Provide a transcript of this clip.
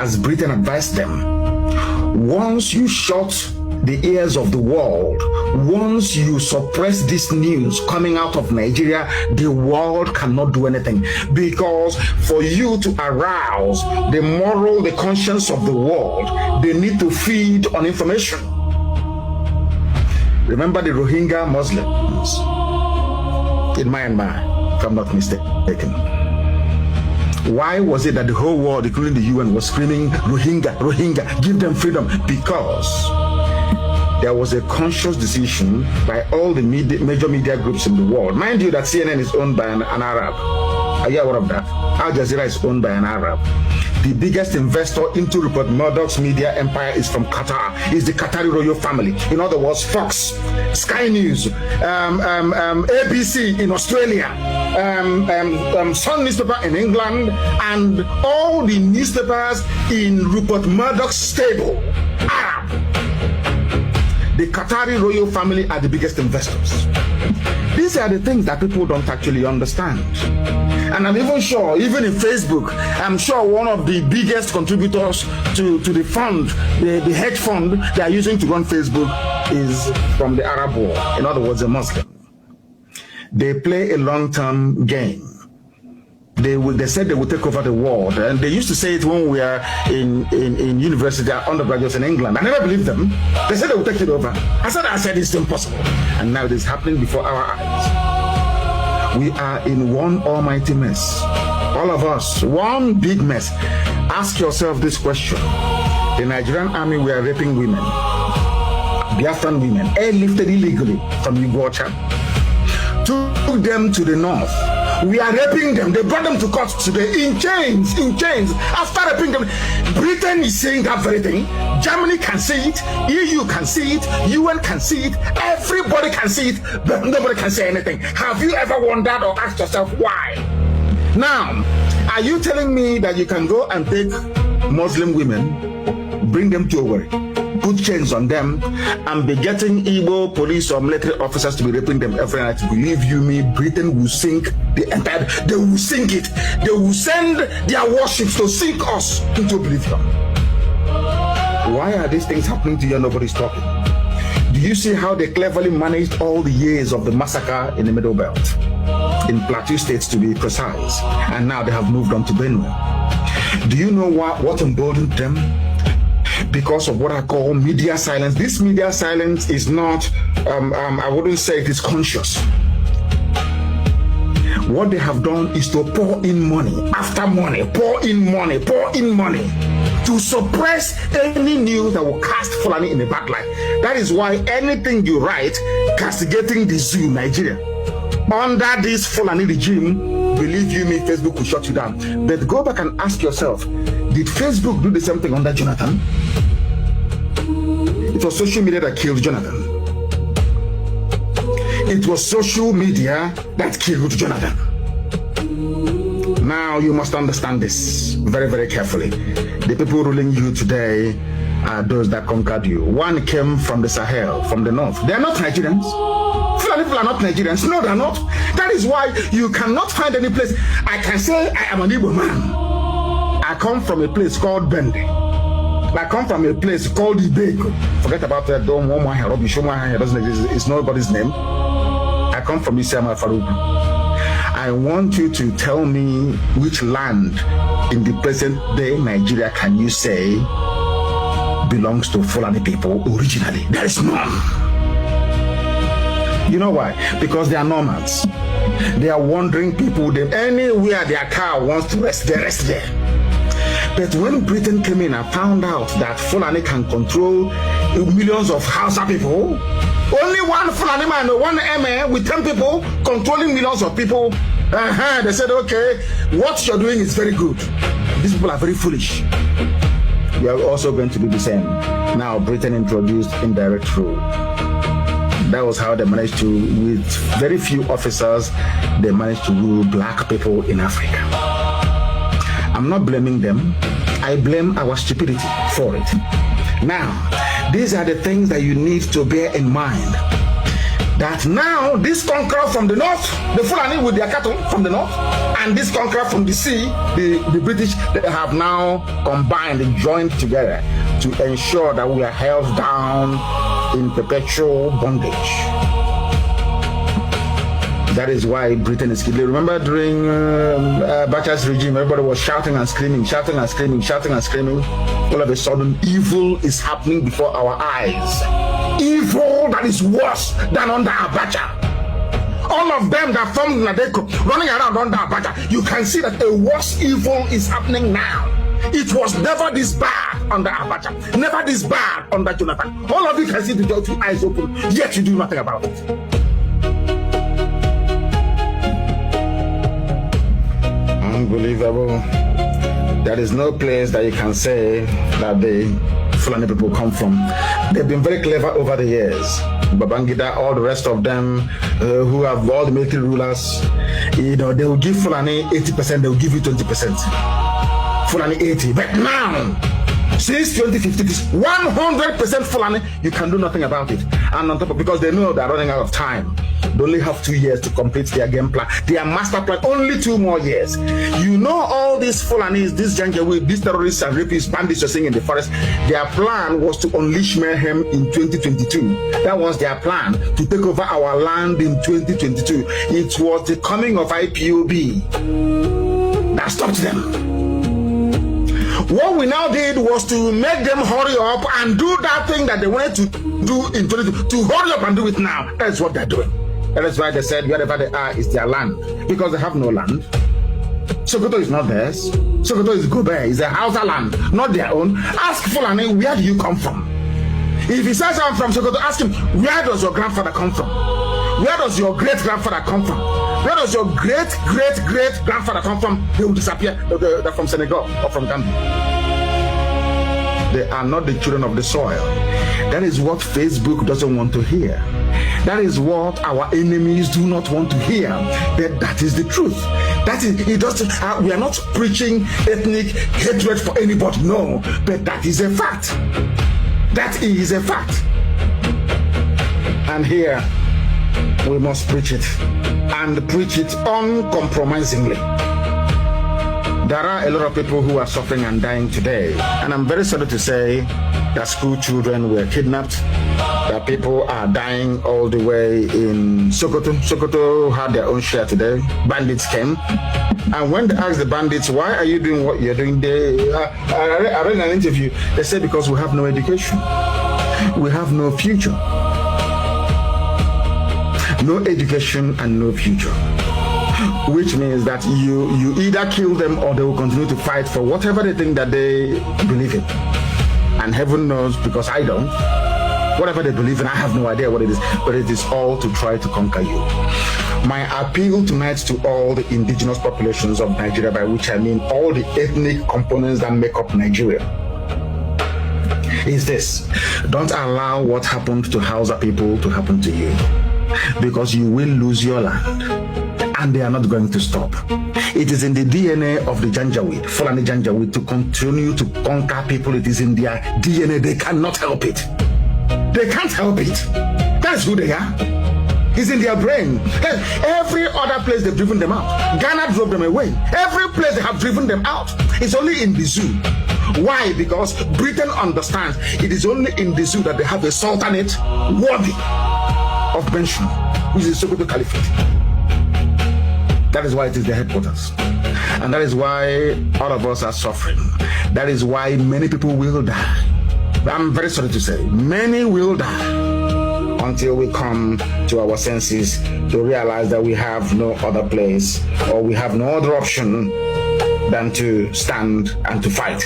as Britain advised them. Once you shut the ears of the world, once you suppress this news coming out of Nigeria, the world cannot do anything. Because for you to arouse the moral, the conscience of the world, they need to feed on information. Remember the Rohingya Muslims in Myanmar, if I'm not mistaken. Why was it that the whole world, including the UN, was screaming, Rohingya, Rohingya, give them freedom? Because there was a conscious decision by all the major media groups in the world. Mind you that CNN is owned by an Arab. Are you aware of that? Al Jazeera is owned by an Arab. The biggest investor into Rupert Murdoch's media empire is from Qatar. It's the Qatari royal family. In other words, Fox, Sky News, ABC in Australia, Sun newspaper in England, and all the newspapers in Rupert Murdoch's stable, Arab. The Qatari royal family are the biggest investors. These are the things that people don't actually understand. And I'm even sure, even in Facebook, I'm sure one of the biggest contributors to the fund, the hedge fund they are using to run Facebook is from the Arab world. In other words, a Muslim. They play a long-term game. They said they would take over the world, and they used to say it when we were in university, undergraduates in England. I never believed them. They said they would take it over. I said it's impossible, and now it is happening before our eyes. We are in one almighty mess, all of us, one big mess. Ask yourself this question: the Nigerian army were raping women, Biafran women, airlifted illegally from Uganda, took them to the north. We are raping them. They brought them to court today in chains, After raping them, Britain is saying that very thing. Germany can see it. EU can see it. UN can see it. Everybody can see it, but nobody can say anything. Have you ever wondered or asked yourself why? Now, are you telling me that you can go and take Muslim women, bring them to Owerri, put chains on them, and be getting Igbo police or military officers to be raping them every night? Believe you me, Britain will sink the empire. They will sink it. They will send their warships to sink us into oblivion. Why are these things happening to you and nobody's talking? Do you see how they cleverly managed all the years of the massacre in the Middle Belt, in Plateau states to be precise, and now they have moved on to Benue? Do you know what emboldened them? Because of what I call media silence. This media silence is not, I wouldn't say it is conscious. What they have done is to pour in money after money, pour in money to suppress any news that will cast Fulani in a bad light. That is why anything you write castigating the zoo, Nigeria, under this Fulani regime, believe you me, Facebook will shut you down. But go back and ask yourself, did Facebook do the same thing under Jonathan? It was social media that killed Jonathan. It was social media that killed Jonathan. Now you must understand this very, very carefully. The people ruling you today are those that conquered you. One came from the Sahel, from the north. They are not Nigerians. Fulani people are not Nigerians. No, they are not. That is why you cannot find any place. I can say I am an Igbo man. I come from a place called Bende. I come from a place called Ibeko. Forget about that. Don't want my hair. It's nobody's name. I come from Isiama Faruku. I want you to tell me which land in the present day Nigeria can you say belongs to Fulani people originally? There is none. You know why? Because they are nomads. They are wandering people. Anywhere their car wants to rest, they rest there. But when Britain came in and found out that Fulani can control millions of Hausa people, only one Fulani man, one MA with 10 people controlling millions of people, they said, okay, what you're doing is very good. These people are very foolish. We are also going to do the same. Now, Britain introduced indirect rule. That was how they managed to, with very few officers, they managed to rule black people in Africa. I'm not blaming them. I blame our stupidity for it. Now, these are the things that you need to bear in mind. that now this conqueror from the north, the Fulani with their cattle from the north, and this conqueror from the sea, the British, they have now combined and joined together to ensure that we are held down in perpetual bondage. That is why Britain is killing. Remember during Bacha's regime, everybody was shouting and screaming, shouting and screaming, shouting and screaming. All of a sudden, evil is happening before our eyes. Evil that is worse than under Abacha. All of them that formed Nadeko running around under Abacha, you can see that a worse evil is happening now. It was never this bad under Abacha, never this bad under Jonathan. All of you can see with your two eyes open, yet you do nothing about it. Unbelievable. There is no place that you can say that the Fulani people come from. They've been very clever over the years. Babangida, all the rest of them who have all the military rulers, they will give Fulani 80%, they will give you 20%. Fulani 80. But now, since 2015, it's 100% Fulani, you can do nothing about it. And on top of, because they know they're running out of time. They only have 2 years to complete their game plan, their master plan, only 2 more years. You know, all these Fulanis, these Janjaweed, these terrorists and rapists, bandits you're seeing in the forest, their plan was to unleash mayhem in 2022. That was their plan, to take over our land in 2022. It was the coming of IPOB that stopped them. What we now did was to make them hurry up and do that thing that they wanted to do in 2022, to hurry up and do it now. That's what they're doing. That is why they said wherever they are is their land, because they have no land. Sokoto is not theirs. Sokoto is Gobe, it's a Hausa land, not their own. Ask Fulani, where do you come from? If he says I'm from Sokoto, ask him, where does your grandfather come from? Where does your great-grandfather come from? Where does your great-great-great-grandfather come from? They will disappear. They're from Senegal or from Gambia. They are not the children of the soil. That is what Facebook doesn't want to hear. That is what our enemies do not want to hear. That is the truth. That is, it doesn't. We are not preaching ethnic hatred for anybody. No, but that is a fact. That is a fact. And here we must preach it, and preach it uncompromisingly. There are a lot of people who are suffering and dying today, and I'm very sorry to say that school children were kidnapped, that people are dying all the way in Sokoto. Sokoto had their own share today. Bandits came, and when they asked the bandits, why are you doing what you're doing, I read an interview, they said because we have no education, we have no future. No education and no future, which means that you either kill them or they will continue to fight for whatever they think that they believe in. And heaven knows, because I don't, whatever they believe in, I have no idea what it is, but it is all to try to conquer you. My appeal tonight to all the indigenous populations of Nigeria, by which I mean all the ethnic components that make up Nigeria, is this: don't allow what happened to Hausa people to happen to you. Because you will lose your land, and they are not going to stop. It is in the DNA of the Janjaweed, Fulani Janjaweed, to continue to conquer people. It is in their DNA. They cannot help it. They can't help it. That's who they are. It's in their brain. Every other place they've driven them out. Ghana drove them away. Every place they have driven them out. It's only in the zoo. Why? Because Britain understands it is only in the zoo that they have a sultanate worthy of mention, which is Sokoto Caliphate. That is why it is the headquarters. And that is why all of us are suffering. That is why many people will die. I'm very sorry to say, many will die until we come to our senses to realize that we have no other place, or we have no other option than to stand and to fight.